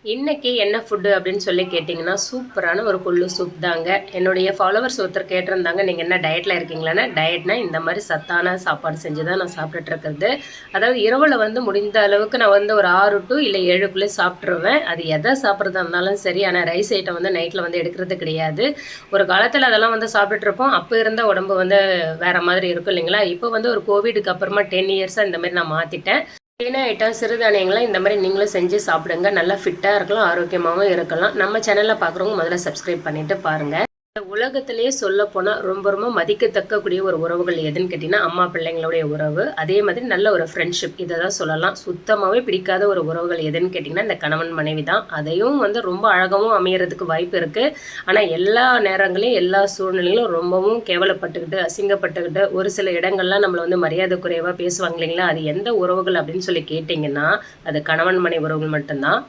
இன்னைக்கு என்ன ஃபுட்டு அப்படின்னு சொல்லி கேட்டிங்கன்னா, சூப்பரான ஒரு கொள்ளு சூப் தாங்க. என்னுடைய ஃபாலோவர்ஸ் ஒருத்தர் கேட்டிருந்தாங்க, "நீங்க என்ன டயட்ல இருக்கீங்களான்னு?" டயட்னா இந்த மாரி சத்தான சாப்பாடு செஞ்சு தான் நான் சாப்பிட்டுட்டு இருக்கிறது. அதாவது இரவுல வந்து முடிந்த அளவுக்கு நான் வந்து ஒரு 6 டூ இல்ல 7க்குள்ளே சாப்பிட்டுருவேன். அது எத சாப்பிட்றதா இருந்தாலும் சரி, ஆனா ரைஸ் ஐட்டம் வந்து நைட்ல வந்து எடுக்கிறது கிடையாது. ஒரு காலத்தில அதெல்லாம் வந்து சாப்பிட்டுட்டு இருப்போம். அப்ப இருந்த உடம்பு வந்து வேற மாதிரி இருக்கும் இல்லைங்களா? இப்போ வந்து ஒரு கோவிடுக்கு அப்புறமா 10 இயர்ஸா இந்த மாரி நான் மாத்திட்டேன். என்ன ஐட்டம் சிறுதானியங்கள இந்த மாரி நீங்களும் செஞ்சு சாப்பிடுங்க. நல்லா ஃபிட்டா இருக்கலாம், ஆரோக்கியமாவும் இருக்கலாம். நம்ம சேனல்ல பார்க்குறவங்க முதல்ல சப்ஸ்கிரைப் பண்ணிட்டு பாருங்க. இந்த உலகத்திலேயே சொல்லப்போனா ரொம்ப ரொம்ப மதிக்கத்தக்கக்கூடிய ஒரு உறவுகள் எதுன்னு கேட்டீங்கன்னா, அம்மா பிள்ளைங்களுடைய உறவு. அதே மாதிரி நல்ல ஒரு ஃப்ரெண்ட்ஷிப் இத தான் சொல்லலாம். சுத்தமாவே பிடிக்காத ஒரு உறவுகள் எதுன்னு கேட்டீங்கன்னா, இந்த கணவன் மனைவி தான். அதையும் வந்து ரொம்ப அழகாவும் அமையறதுக்கு வாய்ப்பு இருக்கு. ஆனா எல்லா நேரங்களையும், எல்லா சூழ்நிலையிலும் ரொம்பவும் கேவலப்பட்டுக்கிட்டு, அசிங்கப்பட்டுக்கிட்டு, ஒரு சில இடங்கள்லாம் நம்மள வந்து மரியாதை குறைவா பேசுவாங்க இல்லைங்களா? அது எந்த உறவுகள் அப்படின்னு சொல்லி கேட்டீங்கன்னா, அது கணவன் மனைவி உறவுகள் மட்டும் தான்.